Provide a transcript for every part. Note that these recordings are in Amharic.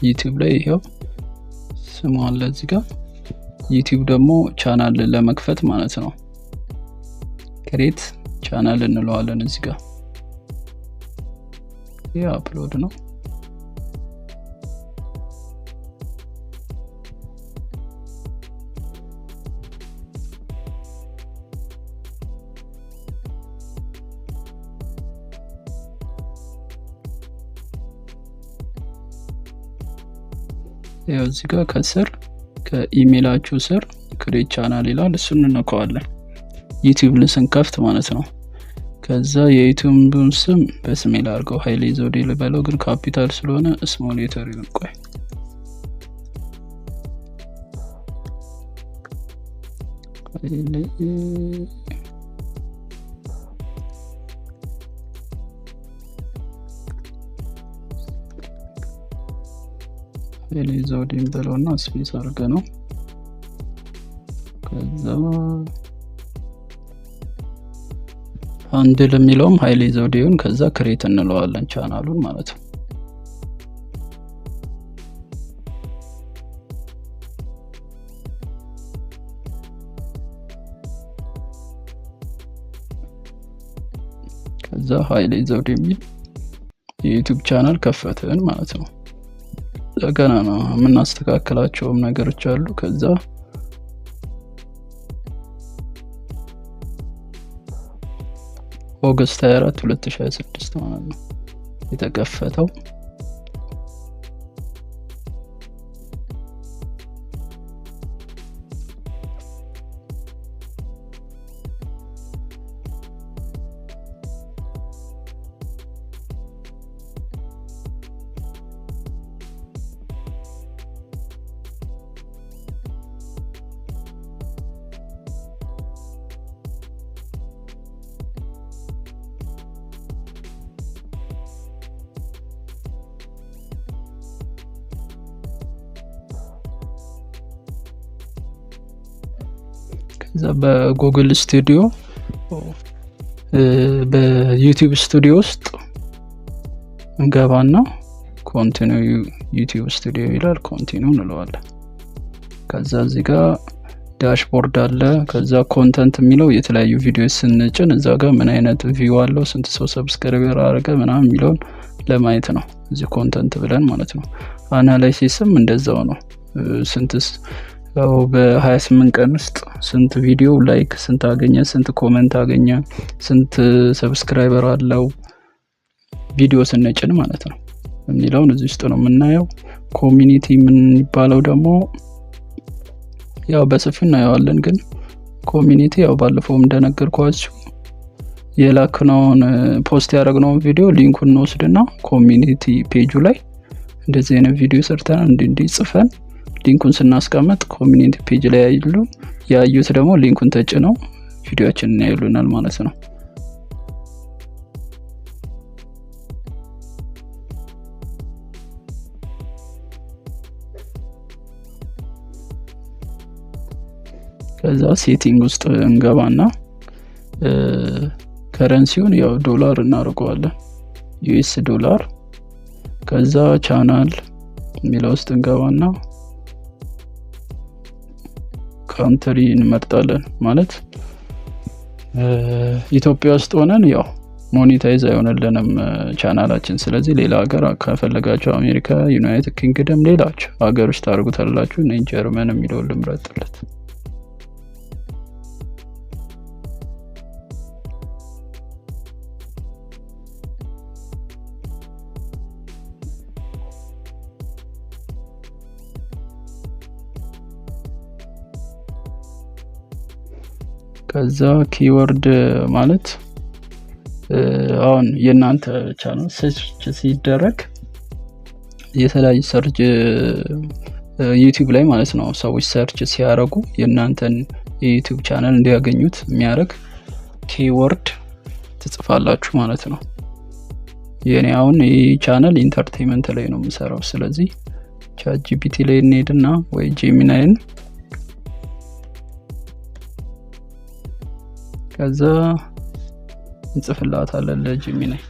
ዩቲዩብ ላይ ይሄው ስሙ አለ እዚህ ጋር። ዩቲዩብ ደግሞ ቻናል ለመክፈት ማለት ነው። ክሬት ቻናል እንለዋለን እዚህ ጋር። ይሄ አፕሎድ ነው። ያው እዚህ ጋር ከስር ከኢሜላችሁ ስር ክሬት ቻናል ይላል። እሱን እንነካዋለን ዩቲዩብ ስንከፍት ማለት ነው። ከዛ የዩቲዩብን ስም በስሜ ላድርገው ኃይሌ ዘውዴ ልበለው፣ ግን ካፒታል ስለሆነ ስሞል ሌተር ይሁን። ቆይ ኃይሌ ዘውዴ እንበለውና ስፔስ አድርገ ነው። ከዛ ሃንድል የሚለውም ኃይሌ ዘውዴውን ከዛ ክሬት እንለዋለን ቻናሉን ማለት ነው። ከዛ ኃይሌ ዘውዴ የሚል የዩቲዩብ ቻናል ከፈትን ማለት ነው። ገና ነው የምናስተካክላቸውም ነገሮች አሉ። ከዛ ኦገስት 24 2026 ማለት ነው የተከፈተው። ከዛ በጉግል ስቱዲዮ በዩቲዩብ ስቱዲዮ ውስጥ እንገባና ኮንቲኒው ዩቲዩብ ስቱዲዮ ይላል። ኮንቲኒው እንለዋለን። ከዛ እዚህ ጋር ዳሽቦርድ አለ። ከዛ ኮንተንት የሚለው የተለያዩ ቪዲዮዎች ስንጭን እዛ ጋር ምን አይነት ቪው አለው፣ ስንት ሰው ሰብስክራይበር አደረገ ምናምን የሚለውን ለማየት ነው እዚህ ኮንተንት ብለን ማለት ነው። አናላይሲስም እንደዛው ነው። ስንትስ ያው በ28 ቀን ውስጥ ስንት ቪዲዮ ላይክ ስንት አገኘ፣ ስንት ኮሜንት አገኘ፣ ስንት ሰብስክራይበር አለው ቪዲዮ ስንጭን ማለት ነው የሚለውን እዚህ ውስጥ ነው የምናየው። ኮሚኒቲ ምን ይባለው ደግሞ ያው በሰፊው እናየዋለን። ግን ኮሚኒቲ ያው ባለፈው እንደነገርኳችሁ የላክነውን ፖስት ያደረግነውን ቪዲዮ ሊንኩን እንወስድና ኮሚኒቲ ፔጁ ላይ እንደዚህ አይነት ቪዲዮ ሰርተናል እንዲህ ጽፈን ሊንኩን ስናስቀምጥ ኮሚኒቲ ፔጅ ላይ ያዩት ደግሞ ሊንኩን ተጭነው ቪዲዮአችንን ያዩልናል ማለት ነው። ከዛ ሴቲንግ ውስጥ እንገባና ከረንሲውን ያው ዶላር እናደርገዋለን ዩኤስ ዶላር። ከዛ ቻናል የሚለው ውስጥ እንገባና ካንትሪ እንመርጣለን። ማለት ኢትዮጵያ ውስጥ ሆነን ያው ሞኔታይዝ አይሆንልንም ቻናላችን። ስለዚህ ሌላ ሀገር ከፈለጋችሁ አሜሪካ፣ ዩናይትድ ኪንግደም፣ ሌላች ሀገሮች ታርጉታላችሁ። እኔ ጀርመን የሚለውን ልምረጥለት። ከዛ ኪወርድ ማለት አሁን የናንተ ቻናል ሰርች ሲደረግ የተለያዩ ሰርች ዩቲዩብ ላይ ማለት ነው ሰዎች ሰርች ሲያረጉ የናንተን የዩቲዩብ ቻናል እንዲያገኙት የሚያደርግ ኪወርድ ትጽፋላችሁ ማለት ነው። የኔ አሁን ይሄ ቻናል ኢንተርቴይንመንት ላይ ነው የምሰራው። ስለዚህ ቻት ጂፒቲ ላይ እንሄድና ወይ ጄሚናይን ከዛ እንጽፍላታለን ለጂሚናይ።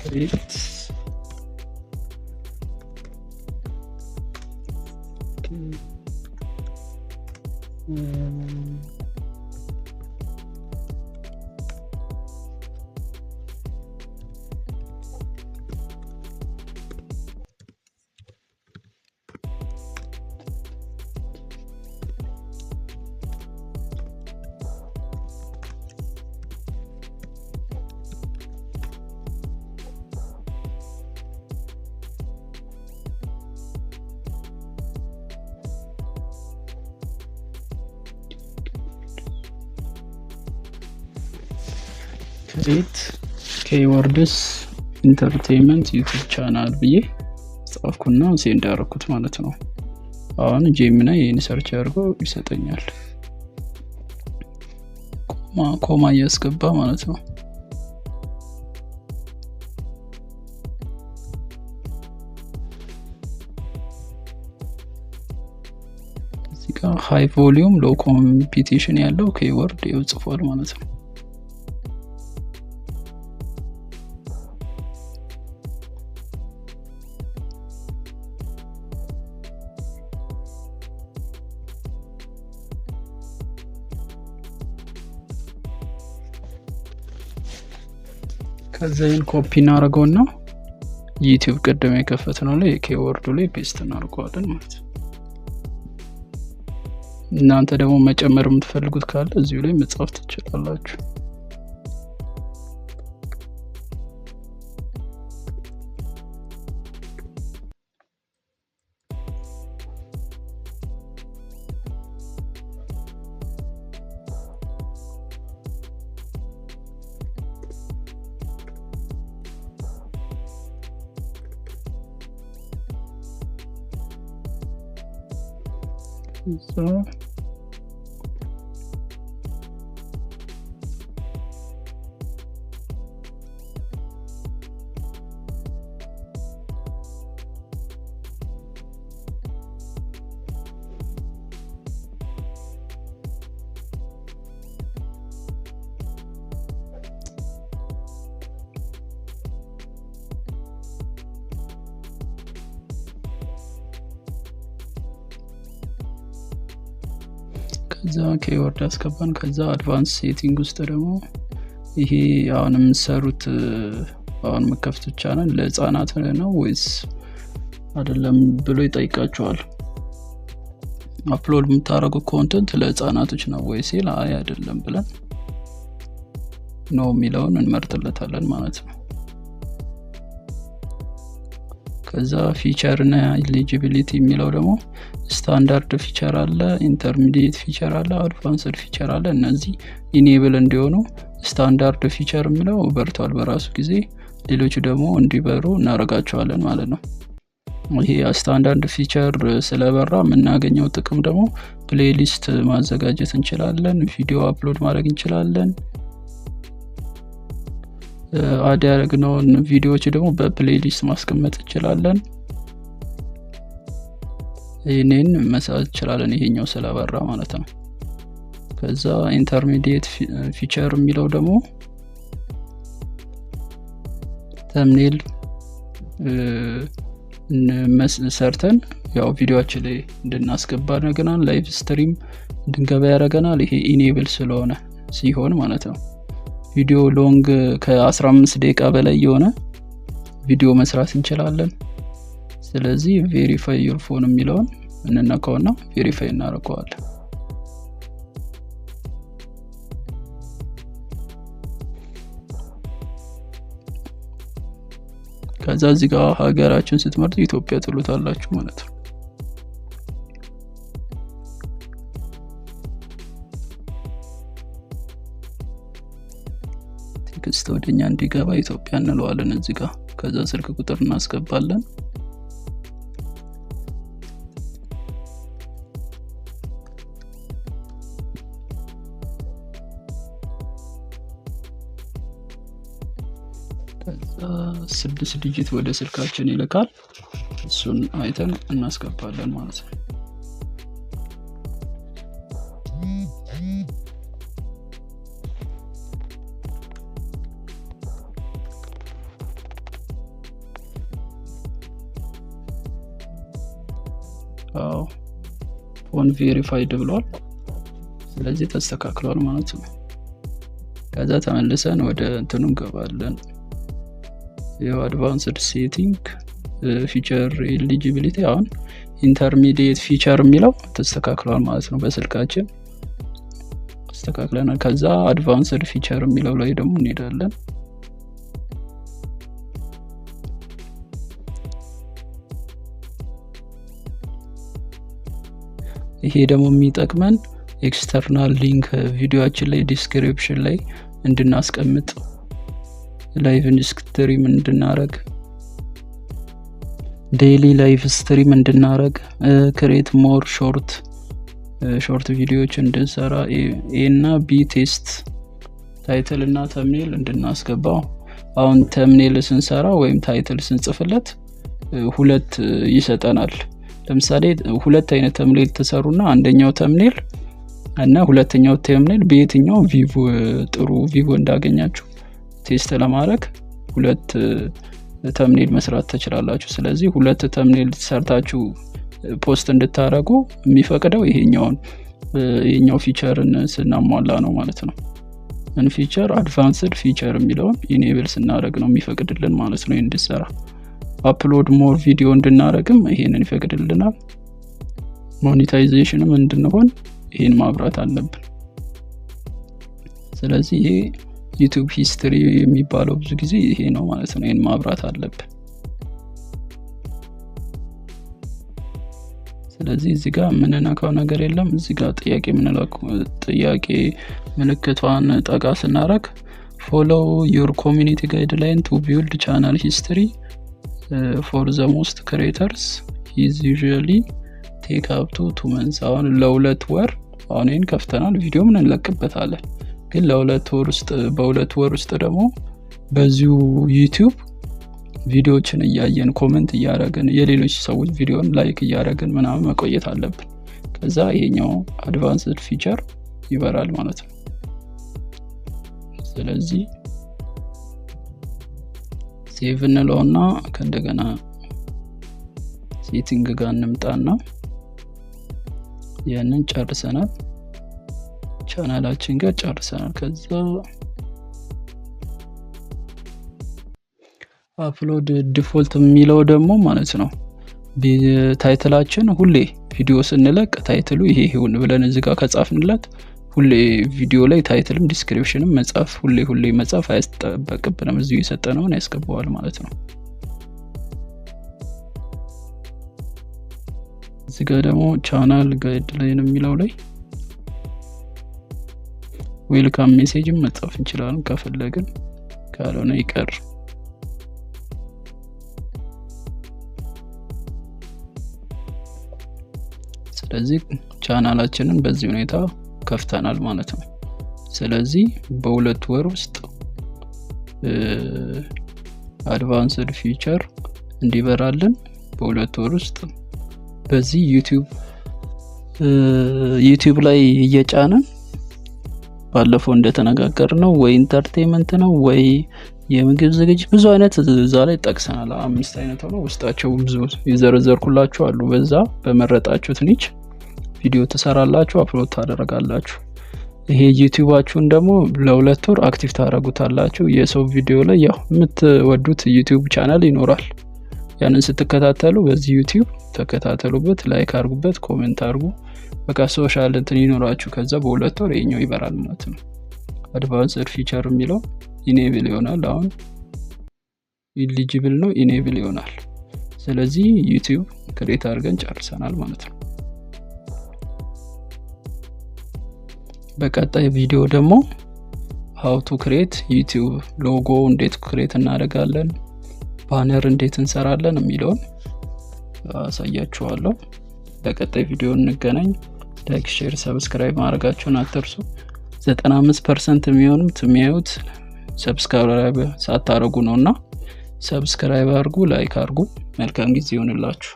create create keywords entertainment ዩቲዩብ ቻናል ብዬ ጻፍኩና ሴንድ አደረኩት ማለት ነው። አሁን ጄሚናይ ይሄን ሰርች አድርጎ ይሰጠኛል። ኮማ እያስገባ ማለት ነው። እዚህ ጋር ሃይ ቮሊዩም ሎ ኮምፒቲሽን ያለው ኬይወርድ ይጽፋል ማለት ነው። ከዛ ይሄን ኮፒ እናደርገውና ዩቲዩብ ቀደም የከፈትነው ላይ ኬይወርዱ ላይ ፔስት እናደርገዋለን ማለት ነው። እናንተ ደግሞ መጨመር የምትፈልጉት ካለ እዚሁ ላይ መጻፍ ትችላላችሁ። So ከዛ ኬይወርድ አስገባን። ከዛ አድቫንስ ሴቲንግ ውስጥ ደግሞ ይሄ አሁን የምትሰሩት አሁን መከፍቱት ቻናል ለህፃናት ነው ወይስ አይደለም ብሎ ይጠይቃችኋል። አፕሎድ የምታደርጉት ኮንተንት ለህፃናቶች ነው ወይስ አይ አይደለም ብለን ነው የሚለውን እንመርጥለታለን ማለት ነው። ከዛ ፊቸር እና ኤሊጂቢሊቲ የሚለው ደግሞ ስታንዳርድ ፊቸር አለ፣ ኢንተርሚዲየት ፊቸር አለ፣ አድቫንስድ ፊቸር አለ። እነዚህ ኢኔብል እንዲሆኑ ስታንዳርድ ፊቸር የሚለው በርቷል በራሱ ጊዜ፣ ሌሎቹ ደግሞ እንዲበሩ እናደርጋቸዋለን ማለት ነው። ይሄ ስታንዳርድ ፊቸር ስለበራ የምናገኘው ጥቅም ደግሞ ፕሌሊስት ማዘጋጀት እንችላለን፣ ቪዲዮ አፕሎድ ማድረግ እንችላለን። አድ ያደረግነውን ቪዲዮዎች ደግሞ በፕሌሊስት ማስቀመጥ እንችላለን። ይሄንን መስራት እንችላለን ይሄኛው ስለበራ ማለት ነው። ከዛ ኢንተርሚዲየት ፊቸር የሚለው ደግሞ ተምኔል ሰርተን ያው ቪዲዮአችን ላይ እንድናስገባ ያደርገናል፣ ላይቭ ስትሪም እንድንገባ ያደርገናል። ይሄ ኢኔብል ስለሆነ ሲሆን ማለት ነው። ቪዲዮ ሎንግ ከ15 ደቂቃ በላይ የሆነ ቪዲዮ መስራት እንችላለን። ስለዚህ ቬሪፋይ ዩር ፎን የሚለውን እንነካውና ቬሪፋይ እናደርገዋለን። ከዛ እዚህ ጋር ሀገራችን ስትመርጡ ኢትዮጵያ ትሉታላችሁ ማለት ነው። ቴክስት ወደኛ እንዲገባ ኢትዮጵያ እንለዋለን እዚህ ጋር። ከዛ ስልክ ቁጥር እናስገባለን። ከዛ 6 ዲጂት ወደ ስልካችን ይልካል። እሱን አይተን እናስገባለን ማለት ነው። ፎን ቬሪፋይድ ብሏል። ስለዚህ ተስተካክሏል ማለት ነው። ከዛ ተመልሰን ወደ እንትኑ እንገባለን። ያው አድቫንስድ ሴቲንግ ፊቸር ኤሊጂቢሊቲ አሁን ኢንተርሚዲየት ፊቸር የሚለው ተስተካክሏል ማለት ነው። በስልካችን አስተካክለናል። ከዛ አድቫንስድ ፊቸር የሚለው ላይ ደግሞ እንሄዳለን። ይሄ ደግሞ የሚጠቅመን ኤክስተርናል ሊንክ ቪዲዮአችን ላይ ዲስክሪፕሽን ላይ እንድናስቀምጥ፣ ላይቭ ስትሪም እንድናረግ፣ ዴይሊ ላይቭ ስትሪም እንድናረግ፣ ክሬት ሞር ሾርት ቪዲዮዎች እንድንሰራ፣ ኤ እና ቢ ቴስት ታይትል እና ተምኔል እንድናስገባው። አሁን ተምኔል ስንሰራ ወይም ታይትል ስንጽፍለት ሁለት ይሰጠናል። ለምሳሌ ሁለት አይነት ተምኔል ተሰሩና አንደኛው ተምኔል እና ሁለተኛው ተምኔል በየትኛው ቪው ጥሩ ቪው እንዳገኛችሁ ቴስት ለማድረግ ሁለት ተምኔል መስራት ትችላላችሁ። ስለዚህ ሁለት ተምኔል ሰርታችሁ ፖስት እንድታረጉ የሚፈቅደው ይሄኛው ፊቸርን ስናሟላ ነው ማለት ነው። እን ፊቸር አድቫንስድ ፊቸር የሚለውን ኢኔብል ስናደርግ ነው የሚፈቅድልን ማለት ነው እንድንሰራ። አፕሎድ ሞር ቪዲዮ እንድናረግም ይሄንን ይፈቅድልናል። ሞኔታይዜሽንም እንድንሆን ይሄን ማብራት አለብን። ስለዚህ ይሄ ዩቲዩብ ሂስትሪ የሚባለው ብዙ ጊዜ ይሄ ነው ማለት ነው። ይሄን ማብራት አለብን። ስለዚህ እዚህ ጋር የምንነካው ነገር የለም። እዚህ ጋር ጥያቄ ምልክቷን ጠጋ ስናረግ follow your community guideline to build channel history for the most creators is usually take up to 2 months። አሁን ለሁለት ወር አሁን ይሄን ከፍተናል፣ ቪዲዮ ምን እንለቅበታለን። ግን በሁለት ወር ውስጥ ደግሞ በዚሁ ዩቲዩብ ቪዲዮዎችን እያየን ኮሜንት እያደረግን የሌሎች ሰዎች ቪዲዮን ላይክ እያደረግን ምናምን መቆየት አለብን። ከዛ ይሄኛው አድቫንስድ ፊቸር ይበራል ማለት ነው። ስለዚህ ሴቭ እንለውና ከእንደገና ሴቲንግ ጋር እንምጣና ያንን ጨርሰናል። ቻናላችን ጋር ጨርሰናል። ከዛ አፕሎድ ዲፎልት የሚለው ደግሞ ማለት ነው ታይትላችን ሁሌ ቪዲዮ ስንለቅ ታይትሉ ይሄ ይሁን ብለን እዚህ ጋር ከጻፍንለት ሁሌ ቪዲዮ ላይ ታይትልም ዲስክሪፕሽንም መጻፍ ሁሌ መጻፍ አይጠበቅብንም። እዚሁ የሰጠነውን ያስገባዋል ማለት ነው። እዚህ ጋር ደግሞ ቻናል ጋይድላይን የሚለው ላይ ዌልካም ሜሴጅም መጻፍ እንችላለን ከፈለግን፣ ካልሆነ ይቀር። ስለዚህ ቻናላችንን በዚህ ሁኔታ ከፍተናል ማለት ነው። ስለዚህ በሁለት ወር ውስጥ አድቫንስድ ፊቸር እንዲበራልን በሁለት ወር ውስጥ በዚህ ዩቲዩብ ላይ እየጫንን ባለፈው እንደተነጋገርነው ወይ ኢንተርቴይንመንት ነው ወይ የምግብ ዝግጅት ብዙ አይነት እዛ ላይ ጠቅሰናል። 5 አይነት ነው ውስጣቸው ብዙ ይዘረዘርኩላችሁ አሉ። በዛ በመረጣችሁት ኒች ቪዲዮ ተሰራላችሁ፣ አፕሎድ ታደርጋላችሁ። ይሄ ዩቲዩባችሁን ደግሞ ለሁለት ወር አክቲቭ ታደርጉታላችሁ። የሰው ቪዲዮ ላይ ያው የምትወዱት ዩቲዩብ ቻናል ይኖራል። ያንን ስትከታተሉ በዚህ ዩቲዩብ ተከታተሉበት፣ ላይክ አድርጉበት፣ ኮሜንት አድርጉ። በቃ ሶሻል እንትን ይኖራችሁ። ከዛ በሁለት ወር ይሄኛው ይበራል ማለት ነው። አድቫንስድ ፊቸር የሚለው ኢኔብል ይሆናል። አሁን ኢሊጂብል ነው፣ ኢኔብል ይሆናል። ስለዚህ ዩቲዩብ ክሬት አድርገን ጨርሰናል ማለት ነው። በቀጣይ ቪዲዮ ደግሞ how to create ዩቲዩብ ሎጎ እንዴት ክሬት እናደርጋለን፣ ባነር እንዴት እንሰራለን የሚለውን አሳያችኋለሁ። በቀጣይ ቪዲዮ እንገናኝ። ላይክ፣ ሼር፣ ሰብስክራይብ ማድረጋችሁን አትርሱ። 95% የሚያዩት ሰብስክራይብ ሳታደርጉ ነውና ሰብስክራይብ አድርጉ፣ ላይክ አድርጉ። መልካም ጊዜ ይሁንላችሁ።